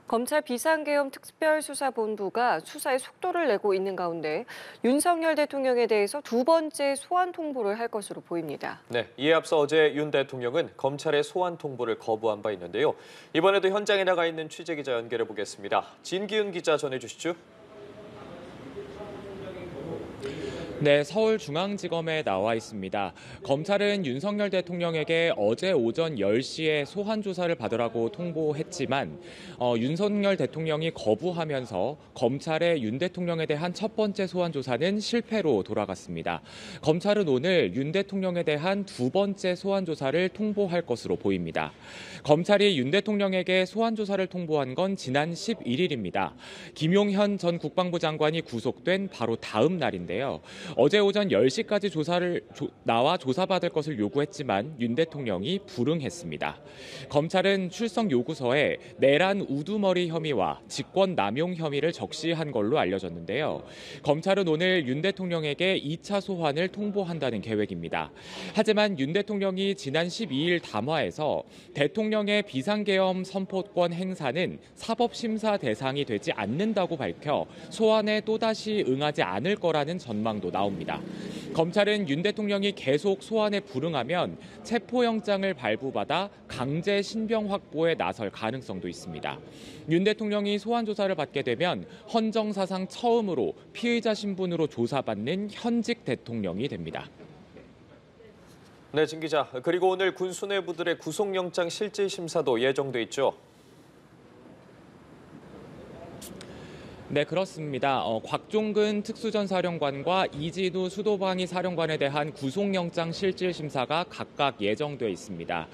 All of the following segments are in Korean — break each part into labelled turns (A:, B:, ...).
A: 검찰 비상계엄 특별수사본부가 수사에 속도를 내고 있는 가운데 윤석열 대통령에 대해서 두 번째 소환 통보를 할 것으로 보입니다.
B: 네, 이에 앞서 어제 윤 대통령은 검찰의 소환 통보를 거부한 바 있는데요. 이번에도 현장에 나가 있는 취재기자 연결해 보겠습니다. 진기훈 기자 전해주시죠.
C: 네, 서울중앙지검에 나와 있습니다. 검찰은 윤석열 대통령에게 어제 오전 10시에 소환 조사를 받으라고 통보했지만 윤석열 대통령이 거부하면서 검찰의 윤 대통령에 대한 첫 번째 소환 조사는 실패로 돌아갔습니다. 검찰은 오늘 윤 대통령에 대한 두 번째 소환 조사를 통보할 것으로 보입니다. 검찰이 윤 대통령에게 소환 조사를 통보한 건 지난 11일입니다. 김용현 전 국방부 장관이 구속된 바로 다음 날인데요. 어제 오전 10시까지 나와 조사받을 것을 요구했지만 윤 대통령이 불응했습니다. 검찰은 출석 요구서에 내란 우두머리 혐의와 직권 남용 혐의를 적시한 걸로 알려졌는데요. 검찰은 오늘 윤 대통령에게 2차 소환을 통보한다는 계획입니다. 하지만 윤 대통령이 지난 12일 담화에서 대통령의 비상계엄 선포권 행사는 사법심사 대상이 되지 않는다고 밝혀 소환에 또다시 응하지 않을 거라는 전망도 나옵니다. 검찰은 윤 대통령이 계속 소환에 불응하면 체포영장을 발부받아 강제 신병 확보에 나설 가능성도 있습니다. 윤 대통령이 소환 조사를 받게 되면 헌정사상 처음으로 피의자 신분으로 조사받는 현직 대통령이 됩니다.
B: 네, 진 기자. 그리고 오늘 군 수뇌부들의 구속영장 실질심사도 예정돼 있죠.
C: 네, 그렇습니다. 곽종근 특수전사령관과 이진우 수도방위 사령관에 대한 구속영장 실질심사가 각각 예정돼 있습니다.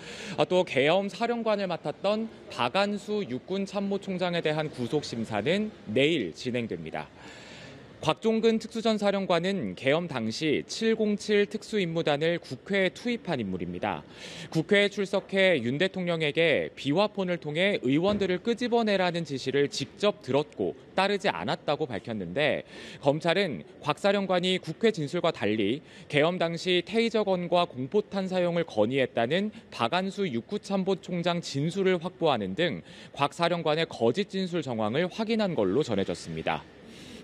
C: 또 계엄 사령관을 맡았던 박안수 육군참모총장에 대한 구속심사는 내일 진행됩니다. 곽종근 특수전사령관은 계엄 당시 707 특수임무단을 국회에 투입한 인물입니다. 국회에 출석해 윤 대통령에게 비화폰을 통해 의원들을 끄집어내라는 지시를 직접 들었고 따르지 않았다고 밝혔는데 검찰은 곽 사령관이 국회 진술과 달리 계엄 당시 테이저건과 공포탄 사용을 건의했다는 박안수 육구참모총장 진술을 확보하는 등 곽 사령관의 거짓 진술 정황을 확인한 걸로 전해졌습니다.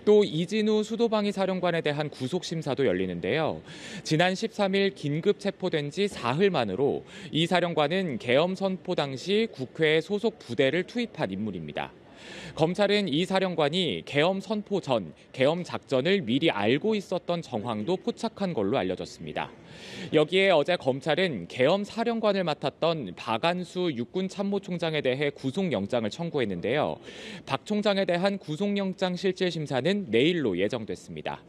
C: 또 이진우 수도방위 사령관에 대한 구속심사도 열리는데요. 지난 13일 긴급 체포된 지 사흘 만으로 이 사령관은 계엄 선포 당시 국회에 소속 부대를 투입한 인물입니다. 검찰은 이 사령관이 계엄 선포 전 계엄 작전을 미리 알고 있었던 정황도 포착한 걸로 알려졌습니다. 여기에 어제 검찰은 계엄 사령관을 맡았던 박안수 육군참모총장에 대해 구속영장을 청구했는데요. 박 총장에 대한 구속영장 실질심사는 내일로 예정됐습니다.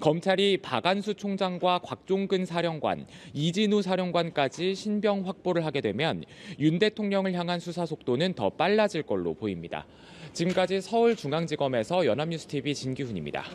C: 검찰이 박안수 총장과 곽종근 사령관, 이진우 사령관까지 신병 확보를 하게 되면 윤 대통령을 향한 수사 속도는 더 빨라질 걸로 보입니다. 지금까지 서울중앙지검에서 연합뉴스TV 진기훈입니다.